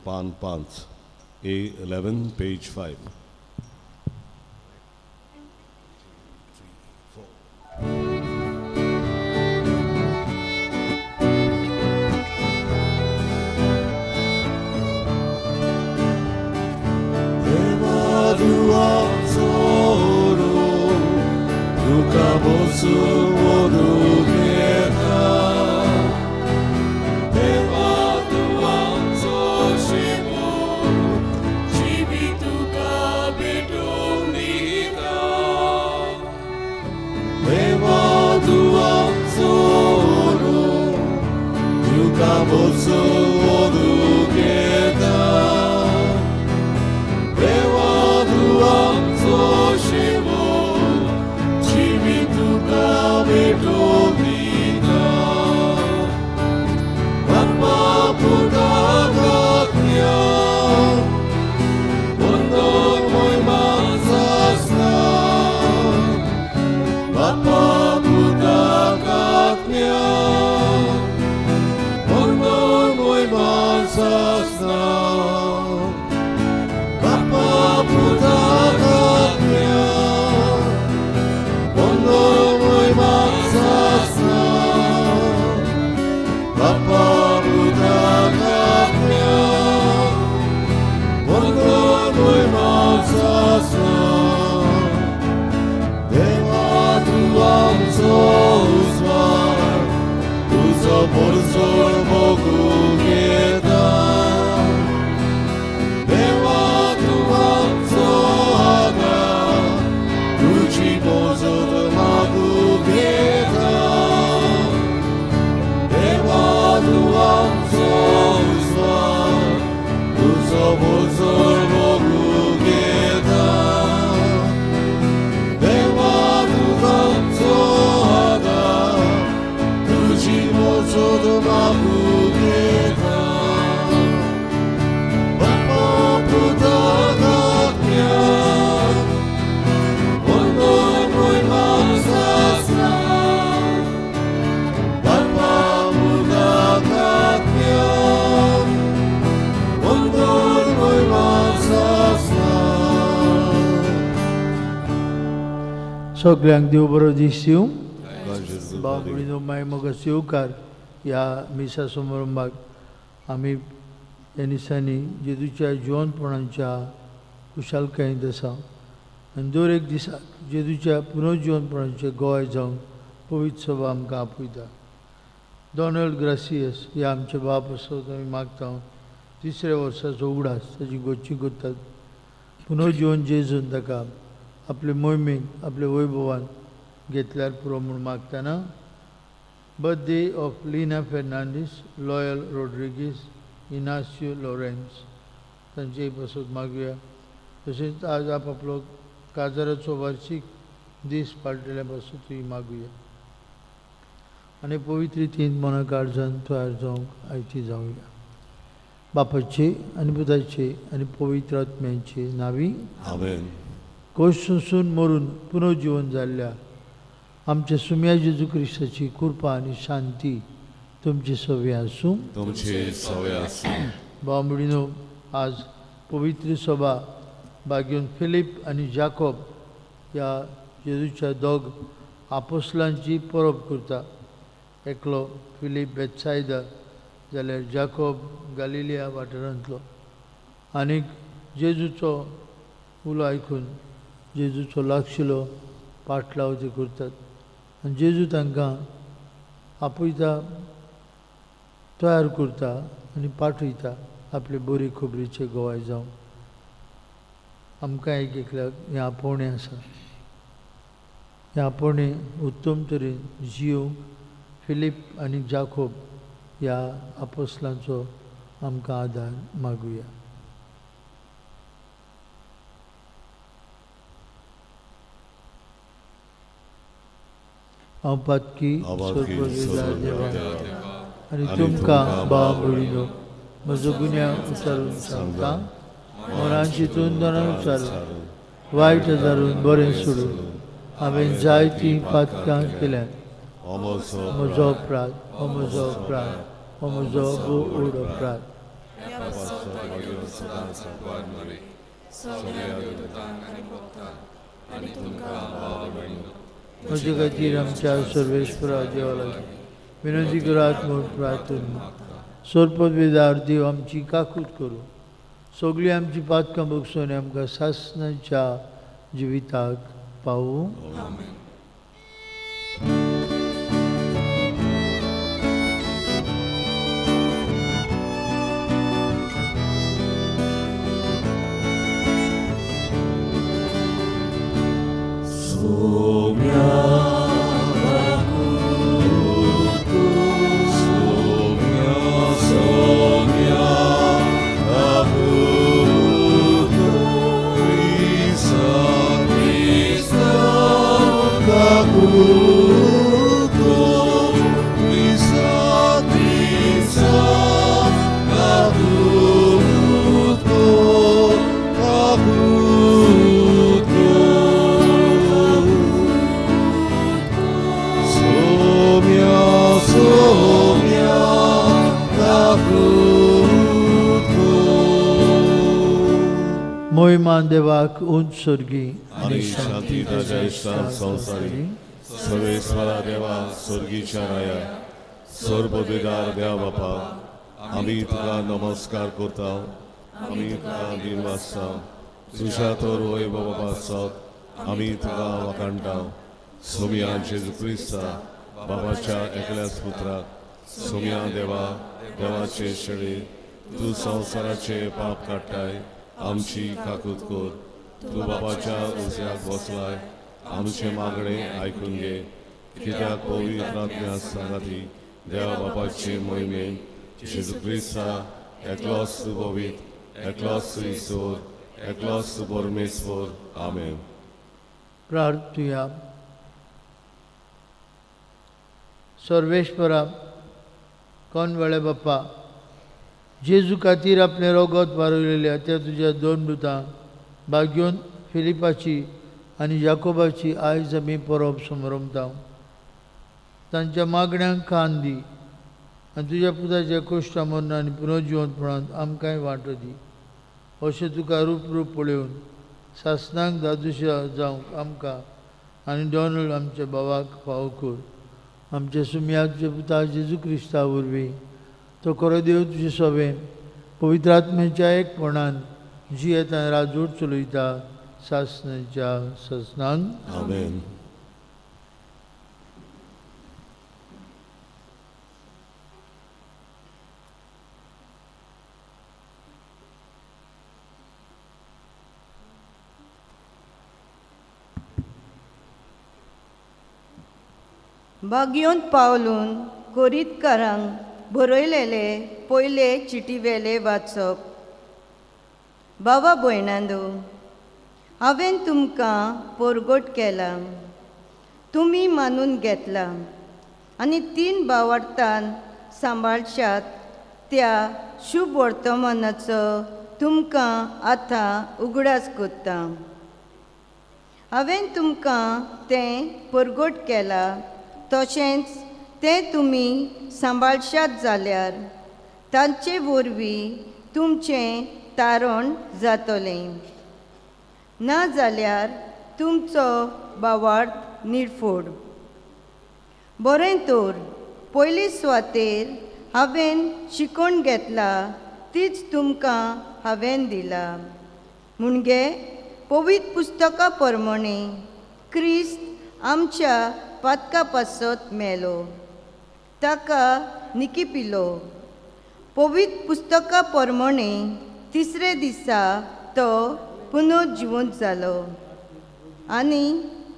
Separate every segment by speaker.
Speaker 1: पान 5, A11, page 5.
Speaker 2: सगळ्यांक देव बरो दीस दिवं. बाबडीनो माय मोगास येवकार ह्या मिसा समारंभाक आमी ह्या दिसांनी जेजूच्या जिवंतपणाच्या कुशालकायेंत आसा आनी दर एक दिसाक जेजूच्या पुनर्जिवंतपणाचें गोंय जावन पवित्र सभा आमकां आपयता. डॉनल्ड ग्रासियस हे आमचे बाप आसत आमी मागता तिसऱ्या वर्साचो उगडास ताची गोची करतात. पुनर्जिवन जेजून ताका आपले मोहिमेक आपल्या वैभवान घेतल्यार पुरो म्हूण मागतना. बर्थडे ऑफ लिना फेर्नांडीस, लॉयल रोड्रिगीस, इनासियो लॉरेन्स तांचेय पासून मागुया. तशेंच आज आपलो काजाराचो वार्षिक दीस पाळटल्या पासून मागुया. आनी पवित्र रितीन मना काळजान तयार जावंक आयची जावया. बापाचे आनी पुताचे आनी पवित्र आत्म्याचे नांवी
Speaker 1: आमेन.
Speaker 2: कोशसून मरून पुनर्जीवन जाल्ल्या आमच्या सुम्या जेजू क्रिस्ताची कृपा आनी शांती तुमचे सवे आसूं. बावमडीनो आज पवित्र सभा बागेवन फिलीप आनी जाकोब ह्या जेजूच्या दोग आपोस्लांची परब करता. एकलो फिलीप बेतसायदा जाल्यार जाकोब गालिलिया वाठारांतलो. आनीक जेजूचो उलो आयकून जेजूचो लागशिल्लो पाटलाव ते करतात आनी जेजू तांकां आपयता, तयार करता आनी पाठयता आपले बरे खबरीचे गोवाय जावन. आमकां एक एकल्याक हें आपोवणें आसा. हें आपोवणें उत्तम तरेन जियोवंक फिलीप आनी जाकोब ह्या आपोस्लांचो आमकां आदार मागुया. हांव पातकी आनी तुमकां भाव भयणीनो म्हजो गुन्या उचारून सांगता. मनांचीतून दोनां उचारून वायट हजारून बरें सोडून हांवें जायतीं पातकां केल्यात. म्हजो अपराध हो म्हजो अपराध हो म्हजो बोड अपराध.
Speaker 1: सदांच सांगपाक मरे सगळ्या देवतांक आनी भक्तांक आनी तुमकां भाव भयणीनो
Speaker 2: म्हजे खातीर आमच्या सर्वेस्परा देवा लागीं विनंती करात म्हूण प्रार्थना सोरपदवेदार देव आमची काकूट करूं सगळीं आमची पातकां बगसून आमकां सासणाच्या जिविताक पावूं. मोहिमान देवाक उंच स्वर्गी
Speaker 1: आणि शांती ताच्या इश्टां संवसारी सर्वेस्वरा देवा स्वर्गीच्या राया सोरपदवेदार देवा बापा आमी तुका नमस्कार करता आमी तुका दिन वाजता तुज्या तोर वैभव बापासत आमी तुका वखाणटा सोम्या जेजू क्रिस्ता बापाच्या एकल्याच पुत्राक सोम्या देवा देवाचे शेळी तूं संवसाराचे पाप काडटाय आमची काकूत कर तूं बापाच्या उज्याक बसलाय आमचे मागणे आयकून घे कित्याक पवित्र आत्म्या सांगाती देवा बापाचे मोहिमेन जेजू क्रिस्ता एकलोच तूं पवित्र एकलोच तूं ईश्वर एकलोच तूं परमेश्वर आमेन.
Speaker 2: प्रार्थुया. सर्वेश्वरा कोण वेळे बाप्पा जेजू खातीर आपले रोगोत वारयलेल्या त्या तुज्या दोन दुतां भाग्योन फिलिपाची आनी जाकोबाची आयज आमी परब समरमता तांच्या मागण्यांक कान दी आनी तुज्या पुताच्या कोश्टा मरण आनी पुनर्जिवंतपणांत आमकांय वांटो दी अशें तुका रूप पळयोवन सासणांक दादुशा जावंक आमकां आनी डॉनल्ड आमच्या भावाक फावो कर आमच्या सुम्याचे पुता जेजू क्रिस्ता वरवीं तो खरो देव तुजे सोबेन पवित्र आत्म्याच्या एकपणान जियेत आनी राजवट चलयता सासणाच्या ससनांक
Speaker 1: आमेन.
Speaker 3: भाग्योंत पावलून कोरीतकारांक बरयलेले पयले चिटीवेले वाचप. बाबा भयणांदो, हांवें तुमकां परगट केला, तुमी मानून घेतला आनी 3 भावार्थान सांबाळशात त्या शुभ वर्तमानाचो तुमकां आतां उगडास करता. हांवें तुमकां तें परगट केला तशेंच तें तुमी सांबाळशात जाल्यार तांचे वरवीं तुमचें तारण जातलें, ना जाल्यार तुमचो भावार्थ निर्फोड. बरें तर पयली सुवातेर हांवें शिकोवन घेतला तीच तुमकां हांवें दिला. म्हणजे पवित्र पुस्तका प्रमाणे क्रिस्त आमच्या पातका पासत मेलो, ताका निकिपिलो. पवित्र पुस्तका प्रमाणे 3रे दिसा तो पुनर्जिवंत जालो आनी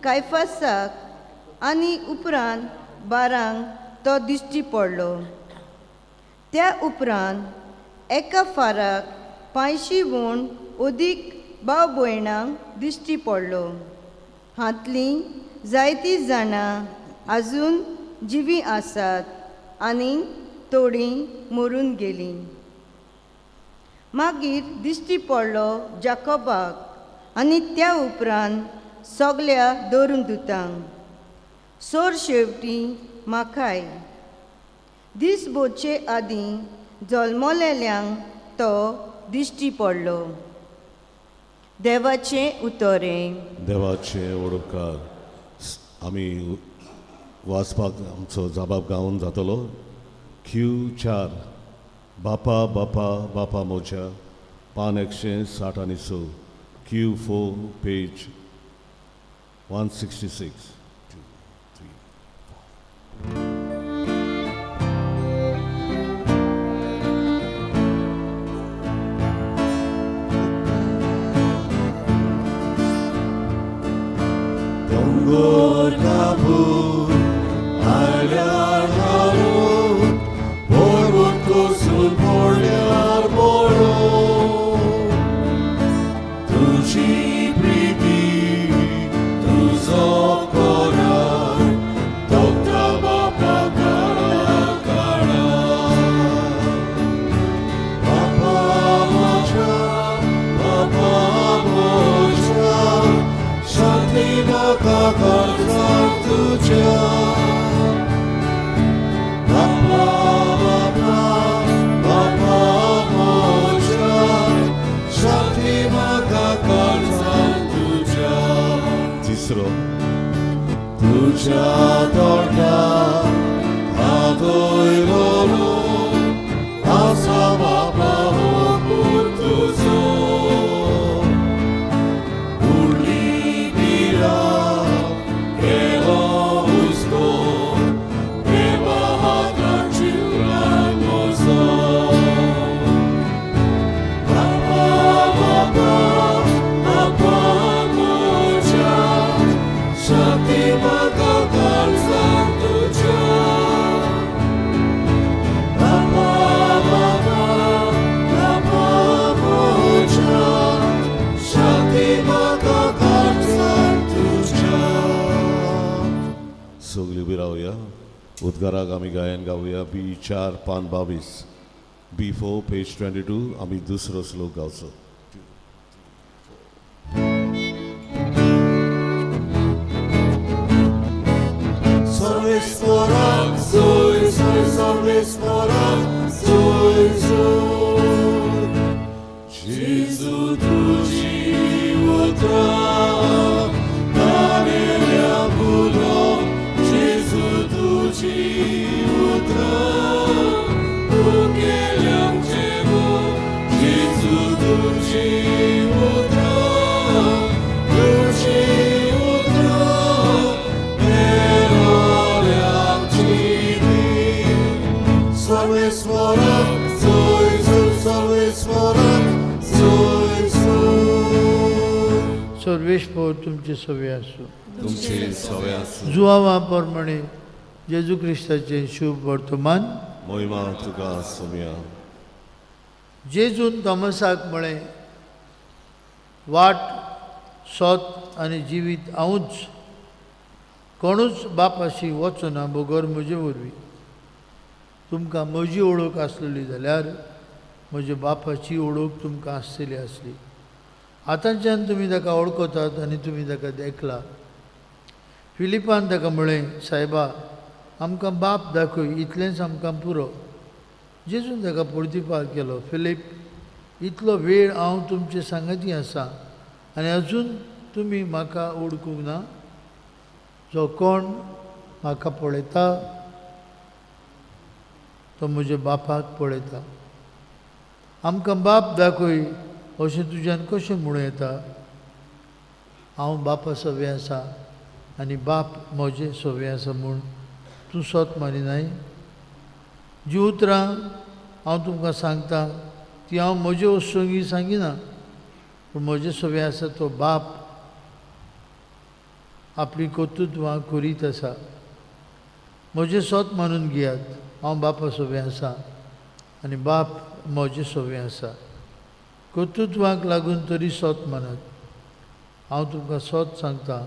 Speaker 3: कायफासाक आनी उपरांत 12 तो दिश्टी पडलो. त्या उपरांत एका फाराक 500 अदीक भाव भयणांक दिश्टी पडलो. हातलीं जायतीं जाणां आजून जिवी आसात आनी थोडीं मरून गेलीं. मागीर दिश्टी पडलो जाकोबाक आनी त्या उपरांत सगल्या दोन दुतांक. सोर शेवटी म्हाकाय. दिसभरचे आदीं जल्मलेल्यांक तो दिश्टी पडलो. देवाचें उतोरें.
Speaker 1: देवाचे ओडकार आमी वाचपाक आमचो जबाब गावून जातलो. Q4 बापा बापा बापा मोच्या पान 166 Q4 पेज 166. 동굴 가부 알려 하루 볼곳 곳을 볼려 보러 두지 프리디 두석거라 독다 바빠 가라 가라 바빠 모자 바빠 모자 शांति बाका करता तुझ्या बापा बापा बापा मोच्या शांति बाका करता तुझ्या. तिसरो तुझ्या दोड्या आदोयलो आसा बापा हो तुझो सगळी उभी राहूया. उद्गाराक आमी गायन गावया. B4 पान 22 B4 पेज 22 आमी दुसरो श्लोक गावचो. सर्वेस्वराक सोय सोय सर्वेस्वराक सोय सोय जेजू तुझी उतरा नानेल्या बुलो जेजू तुझी उतरा उकेल्यांचे बोल जेजू तुझी उतरा तुझी उतरा सर्वेस्वराक सोय सोय सर्वेस्वराक सोय सोय.
Speaker 2: सर्वेश्वर तुमचे सवे आसूं.
Speaker 1: तुमचे सवे आसूं.
Speaker 2: जुवावा प्रमाणे जेजू क्रिस्ताचें शुभ वर्तमान.
Speaker 1: मोहिमा तुका सोम्या.
Speaker 2: जेजून तोमसाक म्हळें वाट सोत आनी जिवीत हांवूच. कोणूच बापाशी वचना बगर म्हजे वरवीं. तुमकां म्हजी ओळख आसलेली जाल्यार म्हज्या बापाची ओळख तुमकां आसतली आसली. आतांच्यान तुमी ताका वळखतात आनी तुमी ताका देखला. फिलिपान ताका म्हळें सायबा आमकां बाप दाखय इतलेंच आमकां पुरो. जेजून ताका परतीपार केलो. फिलीप इतलो वेळ हांव तुमचे सांगाती आसा आनी अजून तुमी म्हाका वळखूंक ना. जो कोण म्हाका पळयता तो म्हज्या बापाक पळयता. आमकां बाप दाखय अशें तुज्यान कशें म्हणूं येता. हांव बापा सवे आसा आनी बाप म्हजे सवे आसा म्हूण तूं सोत मानिनाय. जीं उतरां हांव तुमकां सांगतां ती हांव म्हजे ओसोंगी सांगिना पूण म्हजे सवे आसा तो बाप आपली कर्तृत्वां करीत आसा. म्हजे सोत मानून घेयात. हांव बापा सवे आसा आनी बाप म्हजे सवे आसा. कर्तृत्वाक लागून तरी सोत मानात. हांव तुमकां सोत सांगतां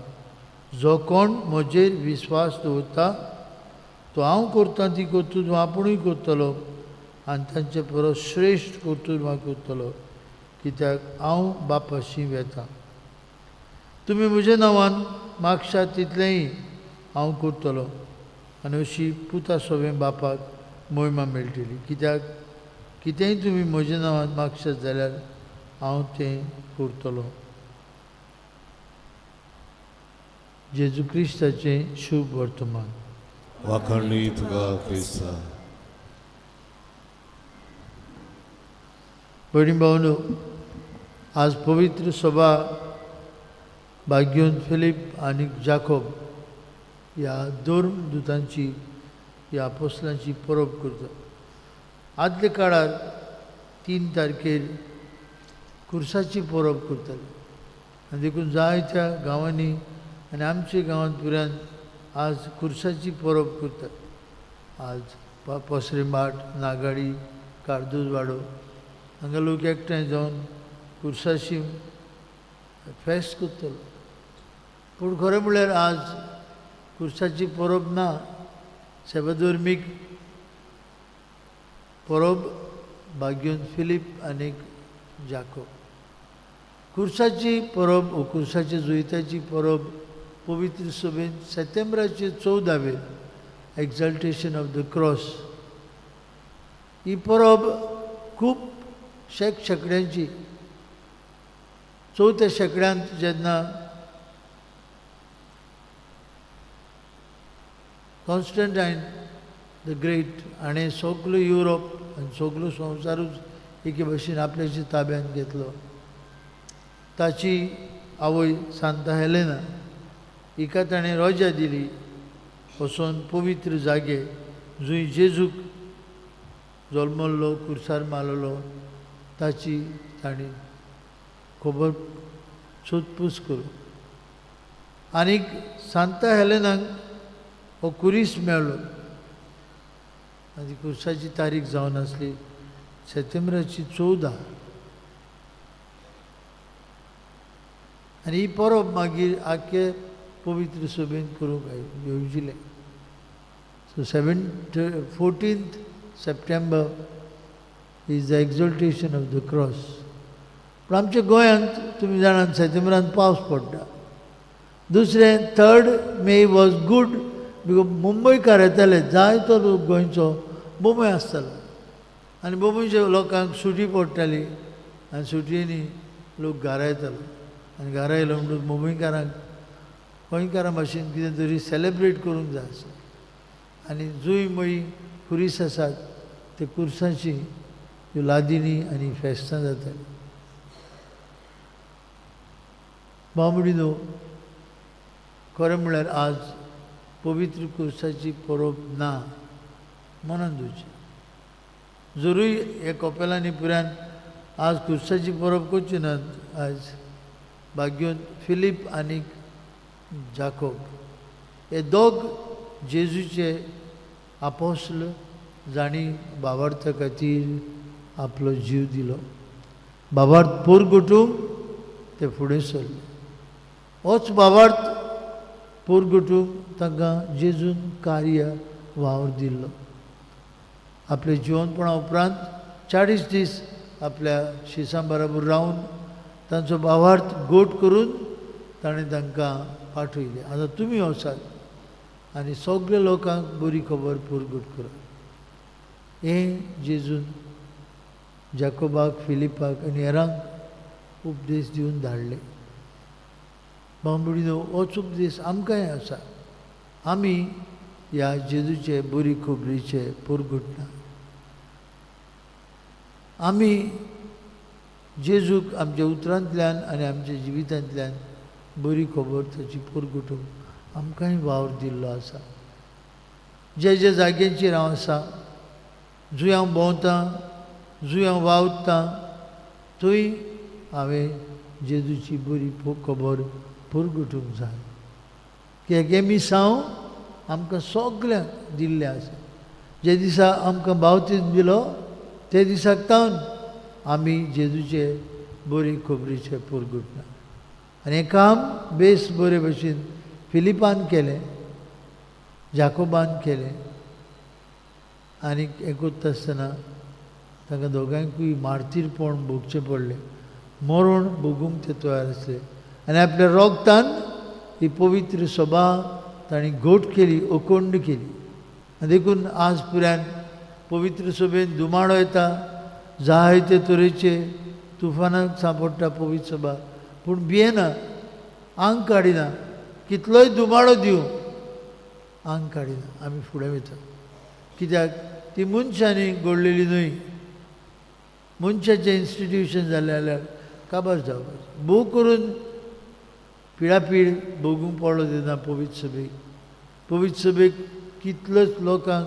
Speaker 2: जो कोण म्हजेर विस्वास दवरता तो हांव करतां ती कर्तृत्वां आपुणूय करतलो आनी तांचे परस श्रेश्ठ कर्तृत्वां करतलो कित्याक हांव बापाशी वेतां. तुमी म्हज्या नांवान मागशात तितलेंय हांव करतलो आनी अशी पुता सवें बापाक मोहिमा मेळटली. कित्याक कितेंय तुमी म्हज्या नांवान मागशात जाल्यार हांव तें करतलों. जेजू क्रिस्ताचें शुभ वर्तमान.
Speaker 1: वाखाणणी तुका क्रिस्ता.
Speaker 2: भयणी भावनो, आज पवित्र सभा भाग्योन फिलीप आनी जाकोब ह्या दोन दुतांची ह्या अपोस्तलांची परब करता. आदल्या काळार 3 तारखेर कुर्साची परब करताले आनी देखून जायत्या गांवांनी आनी आमच्या गांवांत पुरान आज कुर्साची परब करतात. आज पसरेमाट, नागाडी, कार्दोज वाडो हांगा लोक एकठांय जावन कुर्साची फेस्त करतलो. पूण खरें म्हळ्यार आज कुर्साची परब ना, सेवाधर्मीक परब भाग्योन फिलीप आनी जाकोब. कुर्साची परब व कुर्साच्या जुयताची परब पवित्र सभेन सप्टेंबराचे 14वेर एक्झल्टेशन ऑफ द क्रॉस ही परब खूब शेकड्यांची. 4थ्या शेकड्यांत जेन्ना कॉन्स्टंटायन द ग्रेट हाणें सगलो युरोप आनी सगलो संवसारूच एके भशेन आपल्याच्या ताब्यांत घेतलो. ताची आवय सांता हेलेना हिका ताणें रोजा दिली वचोन पवित्र जागे जंय जेजूक जल्मल्लो, कुर्सार मारलो ताची ताणें खबर सोदपूस करूं. आनीक सांता हेलेनाक हो कुरीस मेळ्ळो आनी कुर्साची तारीख जावन आसली सप्टेंबराची 14. आनी ही परब मागीर आख्खे पवित्र सभेन करूंक येवजिलें. So 14th September is the exaltation of the cross. पूण आमच्या गोंयांत तुमी जाणात सप्टेंबरांत पावस पडटा. दुसरें 3rd May was good because मुंबयकार येताले, जायतो लोक गोंयचो मुंबय आसतालो आनी मुंबयच्या लोकांक सुटी पडटाली आनी सुटयेनी लोक घरा येतालो आनी घरा येयलो म्हणटूच मुंबयकारांक गोंयकारां भाशेन कितें तरी सेलेब्रेट करूंक जाय आसता. आनी जूय मळी कुरीस आसात ते कुर्सांची ह्यो लादिनी आनी फेस्तां जातालीं. बामणीनो, खरें म्हळ्यार आज पवित्र कुर्साची परब ना मनान दवरचें. जरूय हे कपेलांनी पुरान आज कुर्साची परब करची नात. आज भाग्योन फिलीप आनी जाकोब हे दोग जेजूचे आपोस्ल जाणी भावार्था खातीर आपलो जीव दिलो. भावार्थ पोरगुटूंक ते फुडें सरले. होच भावार्थ पोरगुटूंक तांकां जेजून कार्य वावर दिल्लो. आपले जिवनपणा उपरांत 40 दीस आपल्या शिसां बरोबर रावन तांचो भावार्थ गोट करून ताणें तांकां पाठयले. आतां तुमी वचात आनी सगळ्या लोकांक बरी खबर पुरगूट करात. हें जेजून जाकोबाक, फिलिपाक आनी हेरांक उपदेश दिवन धाडले. बांबडीनो, होच उपदेश आमकांय आसा. आमी ह्या जेजूचे बरी खबरीचे पुरगुटना. आमी जेजूक आमच्या उतरांतल्यान आनी आमच्या जिवितांतल्यान बरी खबर ताची पुरगुटूंक आमकांय वावर दिल्लो आसा. जे जे जाग्यांचेर हांव आसा, जंय हांव भोंवतां, जंय हांव वावुरतां, थंय हांवें जेजूची बरी खबर पुरगुटूंक जाय. कित्याक हे मिसांव आमकां सगल्यांक दिल्लें आसा. जे दिसा आमकां बावतीज दिलो ते दिसाक तावन आमी जेजूचे बरे खबरीचे पुरगुटना. आनी हें काम बेस बरे भशेन फिलिपान केलें, जाकोबान केलें. आनीक हें करता आसतना तांकां दोगांयकूय मार्तीरपण भोगचें पडलें. मरण भोगूंक ते तयार आसले आनी आपल्या रोगतान ही पवित्र सभा तांणी घोट केली, अखंड केली. देखून आज पुरान पवित्र सभेन दुमाळो येता जाय ते तरेचे तुफानाक सांपडटा पवित्र सभा पूण भियेना आंग काडिना कितलोय दुमाळो दिवं आंग काडिना आमी फुडें वयता कित्याक ती मनशांनी घडलेली न्हय मनशाचें इन्स्टिट्यूशन जालें जाल्यार काबार जावपाचें भोव करून पिडापीड भोगूंक पडलो तेन्ना पवित्र सभेक कितलोच लोकांक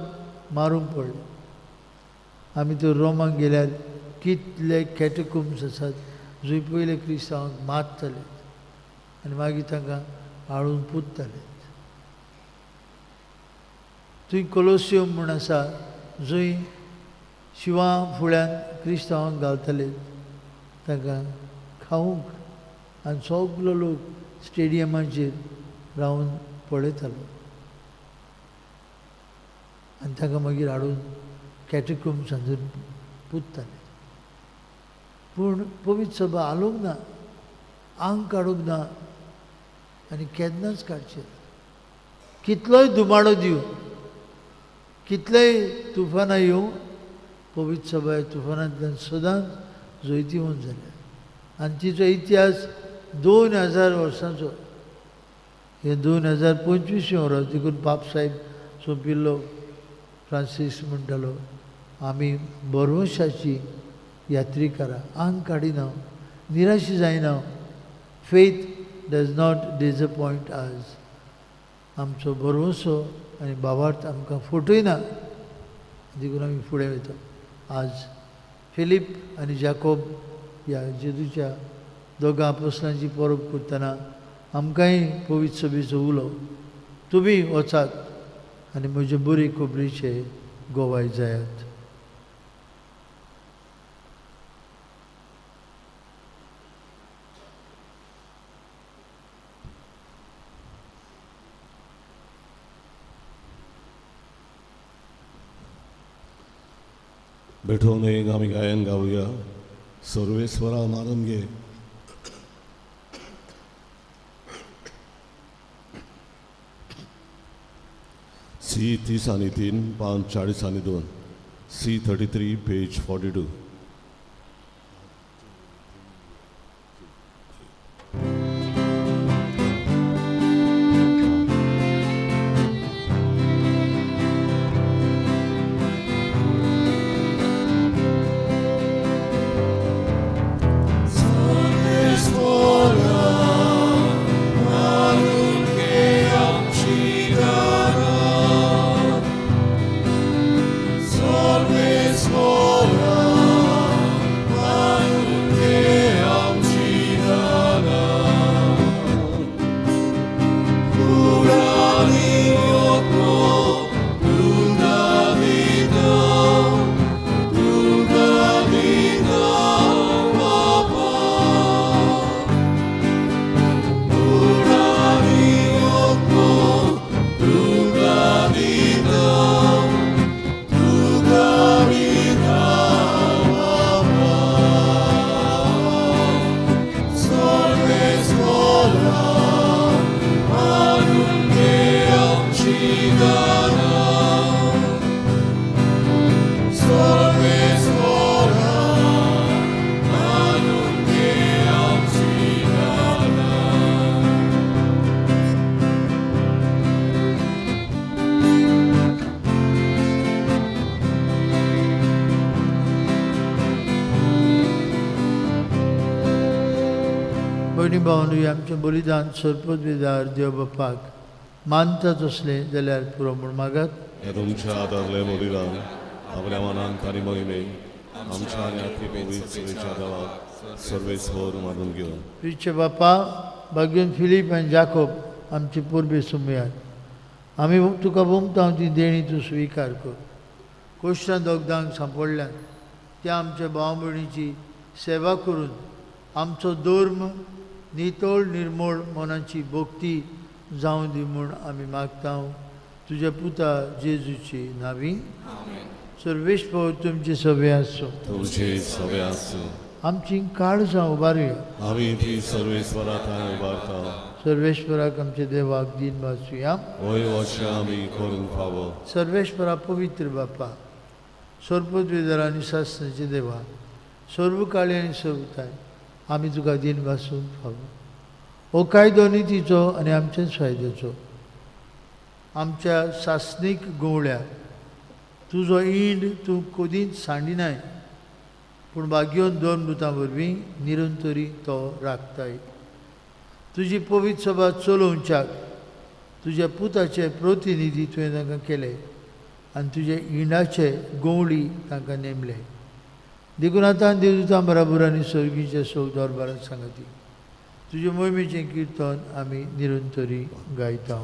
Speaker 2: मारूंक पडले आमी तर रोमाक गेल्यार कितले कॅटकुम्स आसात जंय पयले क्रिस्तांवांक मारताले आनी मागीर तांकां हाडून पुजताले थंय कोलोसियम म्हूण आसा जंय शिवां फुड्यान क्रिस्तांवांक घालताले तांकां खावूंक आनी सगलो लोक स्टेडियमाचेर रावन पळयतालो आनी तांकां मागीर हाडून कॅटकुम्सांचेर पुजताले पूण पवित्र सभा आलोवंक ना आंग काडूंक ना आनी केन्नाच काडचे कितलोय दुमाडो दिवं कितलेय तुफानां येवं पवित्र सभा ह्या तुफानांतल्यान सदांच जैतिवंत जाल्या आनी तिचो इतिहास 2000 वर्सांचो हे 2025 वर्स देखून पाप साहेब सोंपिल्लो फ्रांसीस म्हणटालो आमी बरवशाची यात्रीकारां आंग काडिना निराशी जायना फेथ डज नॉट डिसअपॉयंट अस आमचो बरवसो आनी भावार्थ आमकां फटयना देखून आमी फुडें वयता आज फिलीप आनी जाकोब ह्या जेजूच्या दोगां आपोस्तांची परब करतना आमकांय पवित्र सभेचो उलो तुमी वचात आनी म्हजे बरे खबरीचे गोवाय जायात
Speaker 1: बेठोन एक आमी गायन गावया सर्वेस्वरा मारून घे सी 30 पान 40 C33 पेज 42
Speaker 2: भयणी भावांनो आमचें बलिदान सर्पद्वेदार देव बापाक मानतात असलें जाल्यार पुरो म्हूण मागात
Speaker 1: हे तुमच्या आदारले बलिदान आपल्या मनांत आनी मोहिमेन आमच्या आनी आपली पवित्र सभेच्या देवाक सर्वेस्वर मानून घेवन
Speaker 2: प्रिचे बापा भाग्यवन फिलीप आनी जाकोब आमचे पोरबे सुमयात आमी तुका बोमतांव ती देणी तूं स्विकार कर कोश्टां दोगदांक सांपडल्यान त्या आमच्या भाव भयणीची सेवा करून आमचो धर्म नितळ निर्मळ मनाची भक्ती जावं दी म्हूण आमी मागता तुज्या पुता जेजूची नांवी सर्वेस्वर तुमची सभे आसूं
Speaker 1: तुमची सभे आसूं
Speaker 2: आमची काळजां उबारुया
Speaker 1: आमी ती सर्वेस्वराक उबारता
Speaker 2: सर्वेश्वराक आमच्या देवाक दिन वाचुया
Speaker 1: वय वर्ष आमी करूंक फावो
Speaker 2: सर्वेश्वरा पवित्र बापा सर्पद्वेदार आनी शास्त्राचे देवा सर्व काळी आनी सर्वताय आमी तुका दिन वासून फावो. हो कायदो नितीचो आनी आमच्याच फायद्याचो. आमच्या सासणीक गोवळ्याक तुजो इंड तूं कदींच सांडिनाय, पूण भाग्योन 2 दुतां वरवीं निरंतरी तो राखताय. तुजी पवित्र सभा चलोवच्याक तुज्या पुताचे प्रतिनिधी तुवें तांकां केले आनी तुजे इंडाचे गोवळी तांकां नेमले. देखून आतां देवदूतां बराबर आनी सर्गीच्या सोग दरबारांत सांगाती तुजे मोहिमेचें किर्तन आमी निरंतरी गायता.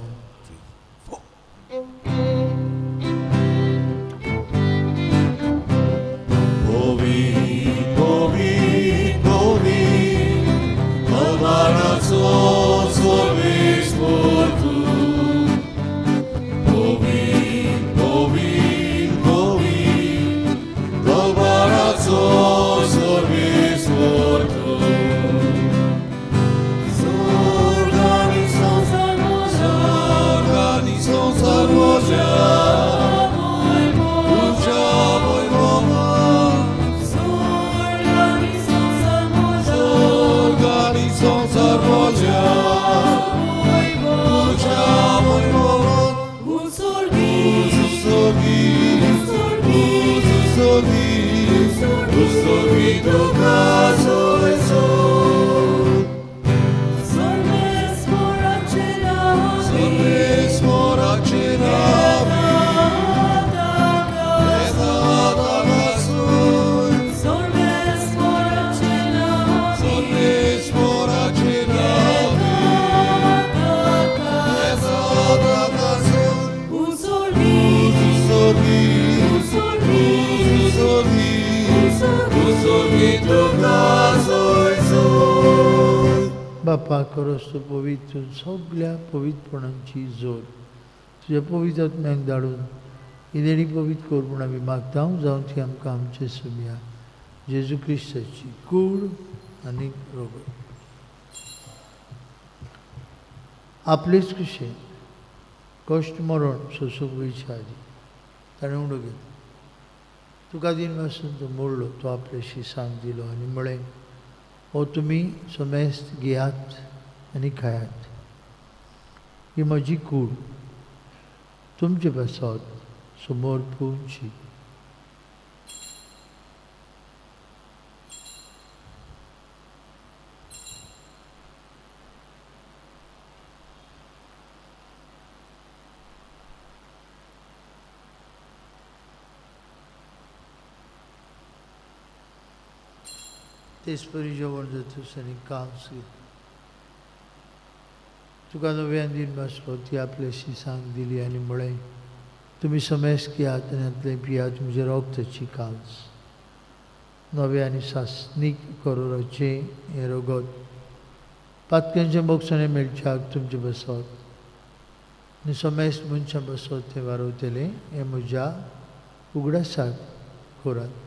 Speaker 2: बापा खरोच तूं पवित्र सगळ्या पवित्रपणांची जोर तुज्या पवित्र आत्म्याक धाडून ही देणी पवित्र कर म्हूण आमी मागता. जावं ती आमकां आमचे सोम्या जेजू क्रिस्ताची कूड आनी रोगत आपलेच कुशेन कश्ट मरण सोसूंक वयच्या आदी ताणें उणो घेतलो. तुका दिन वासून तो मोडलो, तो आपल्याशी सांग दिलो आनी म्हळें हो तुमी समेस्त घेयात आनी खायात. ही म्हजी कूड तुमचे बसत समोर पोवची. तेच परी जेवण जातूस आनी कांस घेत. तुका नव्यान दिन बसलो ती आपल्याशी सांग दिली आनी म्हळें तुमी समेस्त घेयात आनी हातूंतलें पियात म्हजे रोगताची कांस. नवे आनी सासणीक करोराचें हें रगत पातक्यांच्या बोगसाणें मेळच्याक तुमचे बसत आनी समेस्त मनशां बसत तें वारवतलें हें म्हज्या उगडासाक खोरात.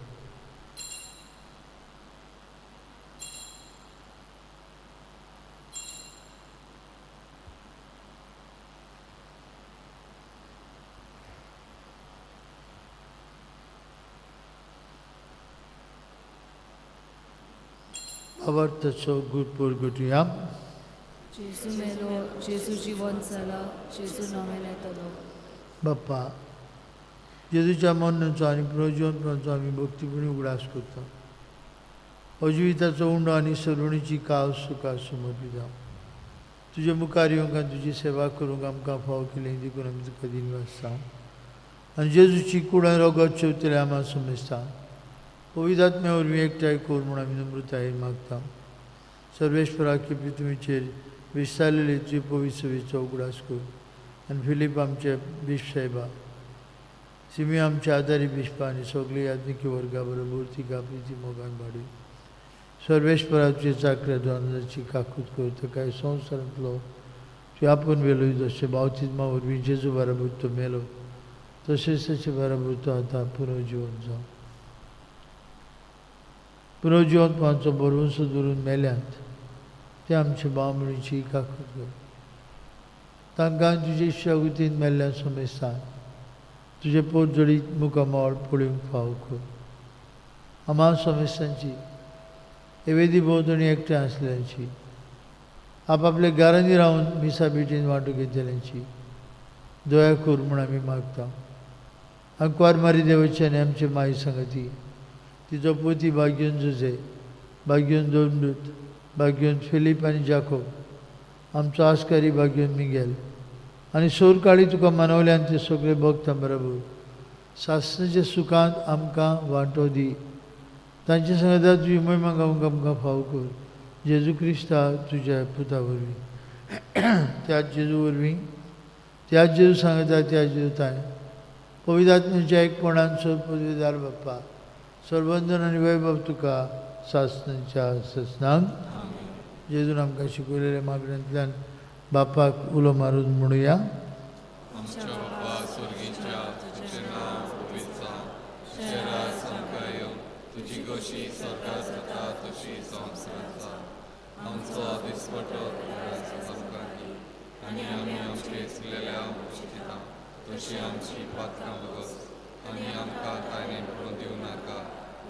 Speaker 2: आवार्थाचो गुरपूर घटुया.
Speaker 4: जेजू मेलो, जेजू जिवंत जाला, जेजू नवें येतलो.
Speaker 2: बाप्पा जेजूच्या मरणाचो आनी पुनर्जिवंतपणाचो आमी भक्तीपणी उगडास करता. अजिविताचो उंडो आनी सरवणीची काव सुखां समर्पिता. तुजे मुखार येवंक आनी तुजी सेवा करूंक आमकां फाव केलें देखून आमी तुका दिन वाजता. आनी जेजूची कूड आनी रगत शेवतले आम्हा समजता. पवित्र आत्म्या वरवीं एकठांय कर म्हूण आमी नम्रतायेन मागता. सर्वेश्वराक केपी तुमचेर विस्तारलेले तुजे पवित्र सेवेचो उगडास कर. आनी फिलीप आमचे बिश्प साहेबा, सिमी आमच्या आदारी बिश्पा आनी सगळी याज्ञिकी वर्गा बरोबर तिका प्रिती मोगान वाडय. सर्वेश्वराचे चाकऱ्या दोनाची काकूत कर. ताका संवसारांतलो तुवें आपूण वेलोय जशें बावतिजमा वरवीं जेजू बराबर तो मेलो तशेंच ताचे बराबर तो आतां पुनर्जिवन जावं. पुनर्जिवंतपणाचो बरोवंस धरून मेल्यांत ते आमचे बामणीची काकूत कर. तांकां तुजे शागुतीन मेल्ल्या समेस्तान तुजे पोट जडीत मुखामोळ पळोवंक फाव कर. आम्हा समेस्तांची हे वेदी भोंवतणी एकठांय आसल्यांची, आपापल्या घरांनी रावन मिसा बेटीन वांटो घेतल्यांची दया कर म्हूण आमी मागता. अंकवार मारी देवाची आनी आमचे माई संगती, तिचो पोती भाग्योन जुजे, भाग्योन दोमदूत, भाग्योन फिलीप आनी जाकोब, आमचो आस्कारी भाग्योन मिगेल आनी सोर काळी तुका मानवल्यान ते सगळे भक्तां बरोबर सासणाच्या सुखांत आमकां वांटो दी. तांचे संगता तुजी महिमा गावंक आमकां फाव कर. जेजू क्रिस्ता तुज्या पुता वरवीं, त्याच जेजू वरवीं, त्याच जेजू सांगता, त्याच जेजू ताय पवित्र आत्म्याच्या एकपणान सोर पदवीदार बाप्पा, सर्वंदन आनी वैभव तुका सासणाच्या ससनांक. जेजून आमकां शिकयलेल्या मागण्यांतल्यान बापाक उलो मारून म्हणुया.
Speaker 5: आमच्या बापा स्वर्गीच्या, तुझें नांव पवित्र जावं, तुजें राज आमकां येवं, तुजी कशी स्वर्गांत जाता तशी संवसारांत जावं. आमचो दिसपटो आमकां दी, आनी आमी आमचे चुकलेल्या दिता तशी आमची पात्रां वगस, आनी आमकां कांय पडूं दिवं नाका,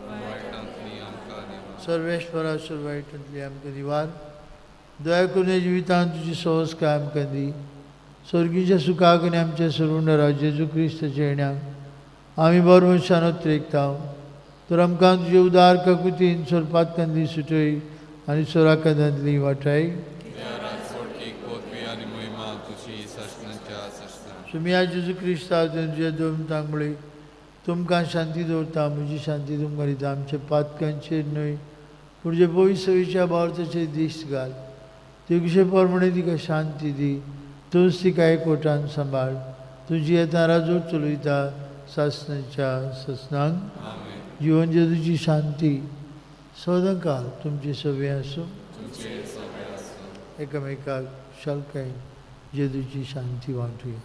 Speaker 5: वायटांतली आमकां निवार.
Speaker 2: सर्वेश्वरा वायटांतली आमकां निवार. दया करून ह्या जिवितांत तुजी सहज काय आमकां दी. स्वर्गीच्या सुखाक आनी आमच्या सर्वुंडरा जेजू क्रिस्ताच्या येण्याक आमी बरो मनशानच त्रेकता. तर आमकां तुजे उदार काकुतीन सोरपातकांतली सुटय आनी सोराकांतांतली वाटाय. तुमी आज जेजू क्रिस्ता तुजे दोमतांक म्हळी तुमकां शांती दवरता, म्हजी शांती तुमकां दिता. आमच्या पातकांचेर न्हय पूण जे पवित्र सवेच्या बावरताचेर दीस घाल. तुजे परमणे तिका शांती दी. तूंच तिका एकवटान सांबाळ. तुजी येता राजवट चलयता सासणाच्या ससनांक. जिवन जेजूची शांती सदां काल तुमचे सवे आसूं. एकामेकाक शालकायेन जेजूची शांती वांटुया.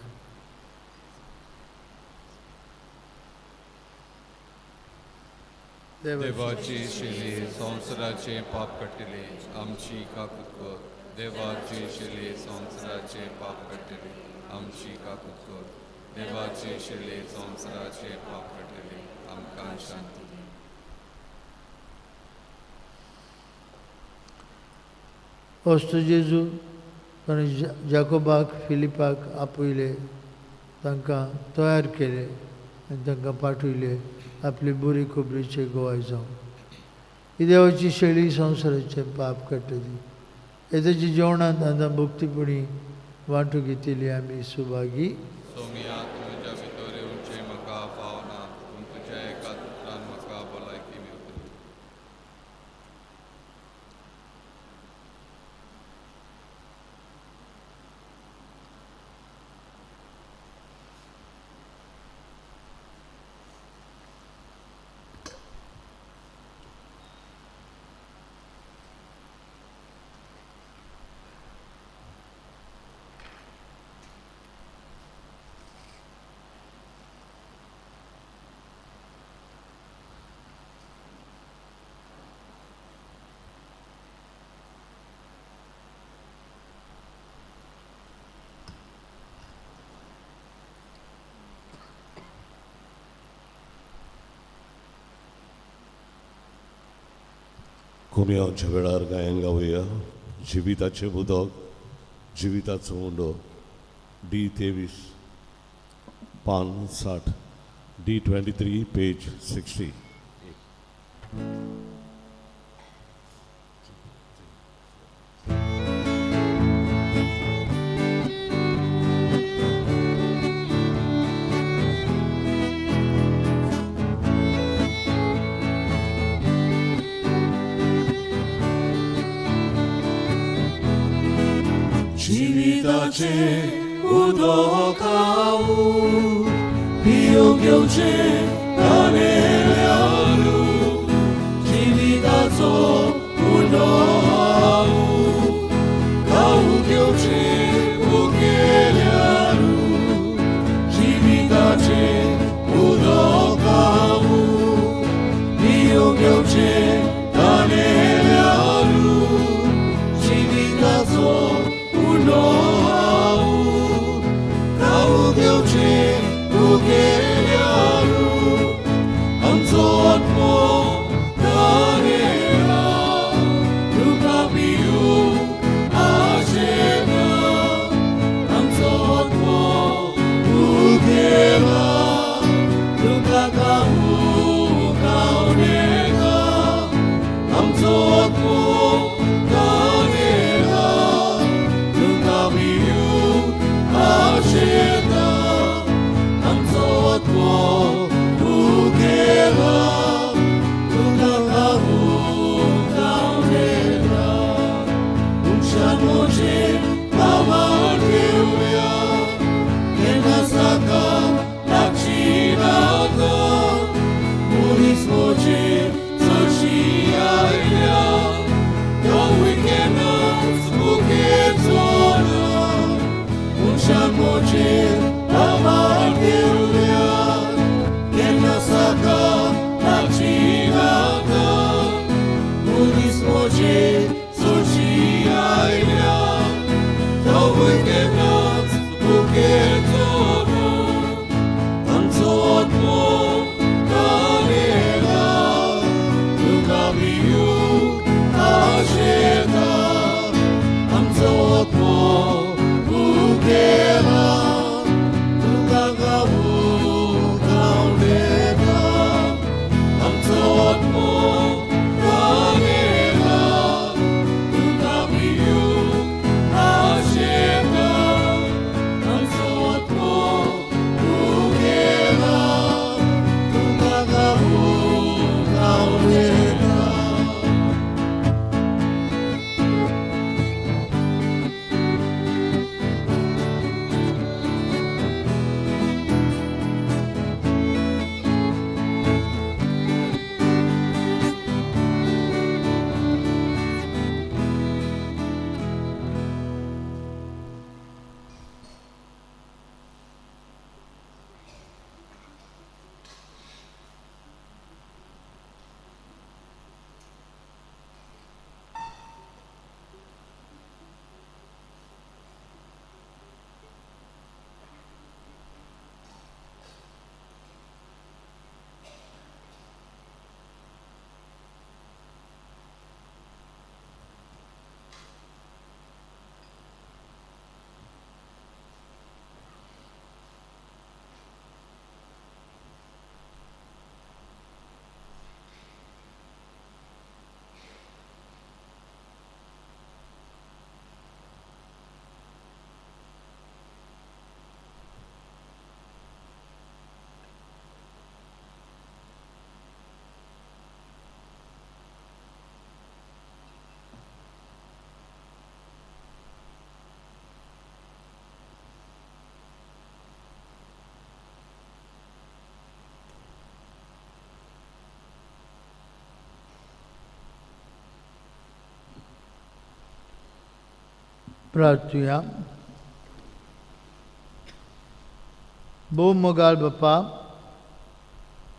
Speaker 5: देवाची शिली संवसाराचे पाप कट्टले आमची काकूत कर. देवाची शिली संवसाराचे पाप कट्टले आमची काकूत कर. देवाची शिली संवसाराचे पाप कट्टले आमकां शांती दी.
Speaker 2: अस्तो जेजू ताणें जाकोबाक फिलिपाक आपयले, तांकां तयार केले आनी तांकां पाठयले आपले बरे खबरेचे गोवाय जावन. ही देवाची शेळी संवसाराचे पाप काडटली. येताच्या जेवणांत आतां भक्तीपणी वांटो घेतिल्ली आमी सुभागी.
Speaker 5: सोमिया तुज्या भितर येवचें म्हाका फावना, पूण तुज्या एका उतरान म्हाका भलायकी मेळटली.
Speaker 1: कुमयांच्या वेळार गायन गावया. जिविताचें उदक, जिविताचो उंडो, D23 पान 60, D23 page 60.
Speaker 6: Jiwitacie udokału, piogiełcie kaneliaru. Jiwitaco udokału, kaługiełcie ukieliaru. Jiwitacie udokału, piogiełcie kaneliaru. Jiwitaco udokału, kaługiełcie ukieliaru. Hashem, Amar Deruya, Kenasaka, Nachinaka, Unis Moje, Sochi Ailia, Tauwe Kenat, Buketoro, Anzot Mo, Kanela, Lukabiyu, Asheta, Anzot Mo, Bukela, Lukagawu, Kauleta, Anzot Mo, Kanela, Lukabiyu, Asheta, Anzot Mo, Bukela, Lukagawu, Kauleta.
Speaker 2: प्रार्थूया. भोव मोगाळ बापा,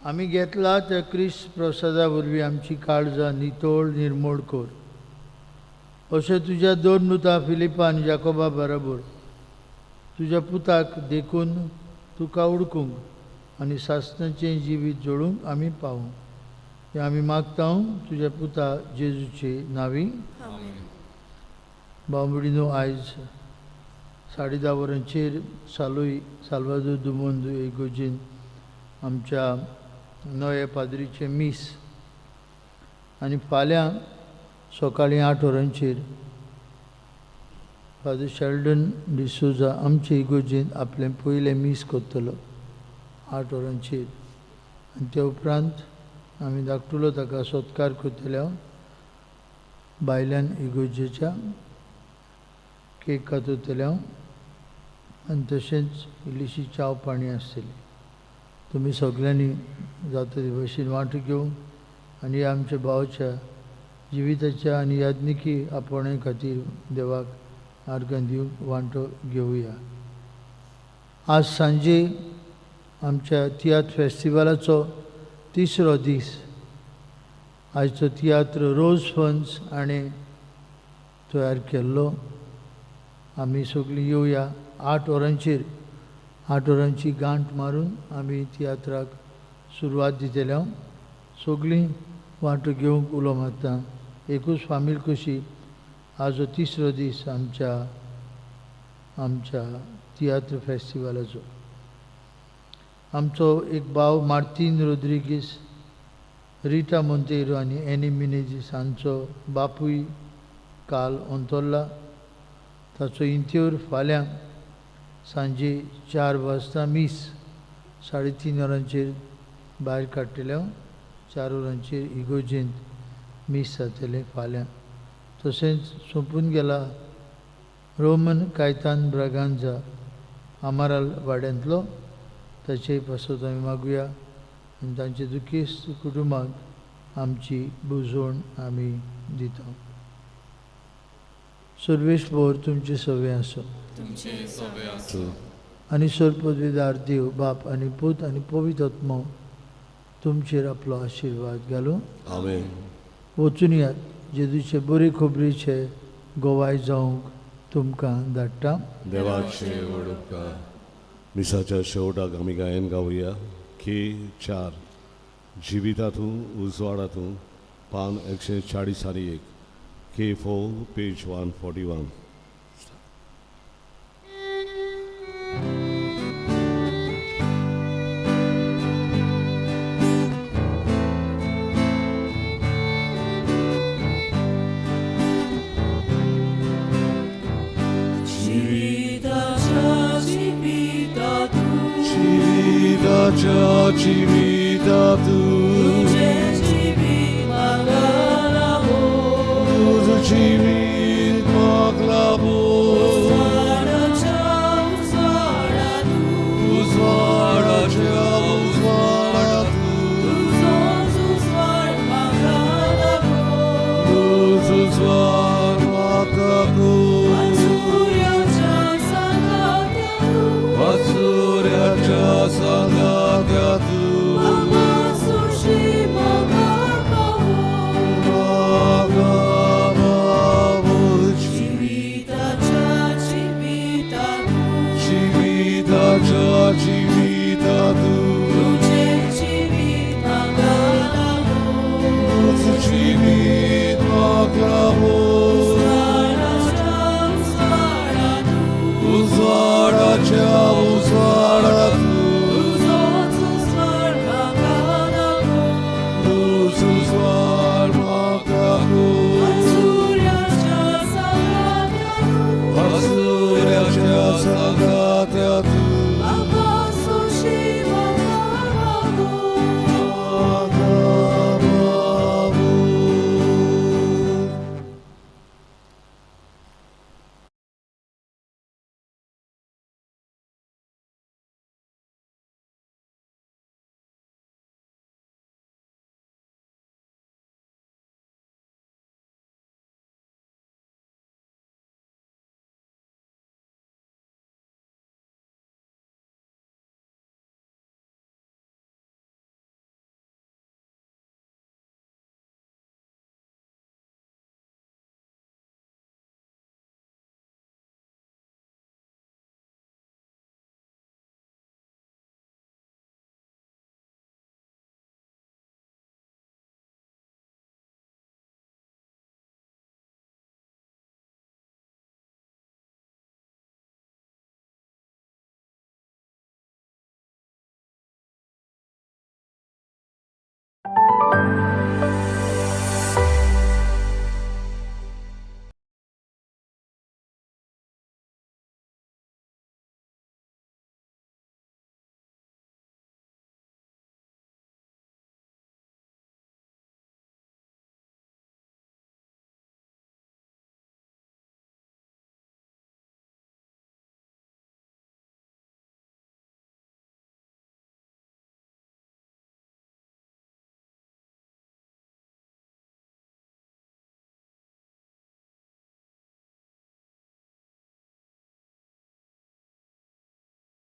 Speaker 2: आमी घेतला त्या क्रिस्त प्रसादा वरवीं आमची काळजां नितोळ निर्मोळ कर. अशें तुज्या दोन पुता फिलिपा आनी जाकोबा बरोबर तुज्या पुताक देखून तुका उडकूंक आनी सासणाचें जिवीत जोडूंक आमी पावूं. हें आमी मागता तुज्या पुता जेजूचे नांवी. बांबडिनो आयज 10:30 वरांचेर साल्वादोर दुमोंदू इगोर्जेन आमच्या नव्या पाद्रीचे मीस आनी फाल्यां सकाळीं 8 वरांचेर फादर शेल्डन डिसोजा आमचे इगोर्जेन आपलें पयलें मीस करतलो 8 वरांचेर. आनी ते उपरांत आमी धाकटुलो ताका सत्कार करतले भायल्यान इगोर्जेच्या केक कातरतले आनी तशेंच इल्लीशी चाव पाणी आसतली. तुमी सगळ्यांनी जाता ते भशेन वांटो घेवंक आनी आमच्या भावाच्या जिविताच्या आनी यादनिकी आपोवणे खातीर देवाक आर्गां दिवंक वांटो घेवया. आज सांजे आमच्या तियात्र फेस्टिवलाचो 3रो दीस. आयचो तियात्र रोज फन्स हाणें तयार केल्लो. आमी सगळीं येवया. 8 वरांचेर 8 वरांची गांठ मारून आमी तियात्राक सुरवात दितले. सगळीं वांटो घेवंक उलो मारता. एकूच फामील कशी आजो 3रो दीस आमच्या तियात्र फेस्टिवलाचो. आमचो एक भाव मार्तीन रोड्रिगीस, रिटा मोंतेरो आनी एनी मिनेजीस हांचो बापूय काल अंतरला. ताचो इंत्योर फाल्यां सांजे 4 वाजता मीस 3:30 वरांचेर भायर काडटले. 4 वरांचेर इगोर्जेंत मीस जातलें फाल्यां. तशेंच सोंपून गेला रोमन कायतान ब्रागांजा आमाराल वाड्यांतलो. ताचेय पासत आमी मागुया आनी तांचे दुखेस्त कुटुंबाक आमची बुजवण आमी दिता. सर्वेश भोर तुमचे सवे आसूं.
Speaker 5: तुमचे सवे आसूं.
Speaker 2: आणि सर्वपदवीदार देव बाप आणि पूत आणि पवित्र आत्मा तुमचेर आपलो आशीर्वाद घालूं.
Speaker 1: आमेन.
Speaker 2: वचून यात जेजूचे बरे खबरीचे गोवाय जावंक तुमकां धाडटा.
Speaker 1: देवाचे व्हड उपकार. मिसाच्या शेवटाक आमी गायन गावया. के 4 जिवितातूं उजवाडातूं पान 141. के 4 पेज 141.
Speaker 6: Tuझे जीवी मागायला हो.
Speaker 1: तुझ जीवी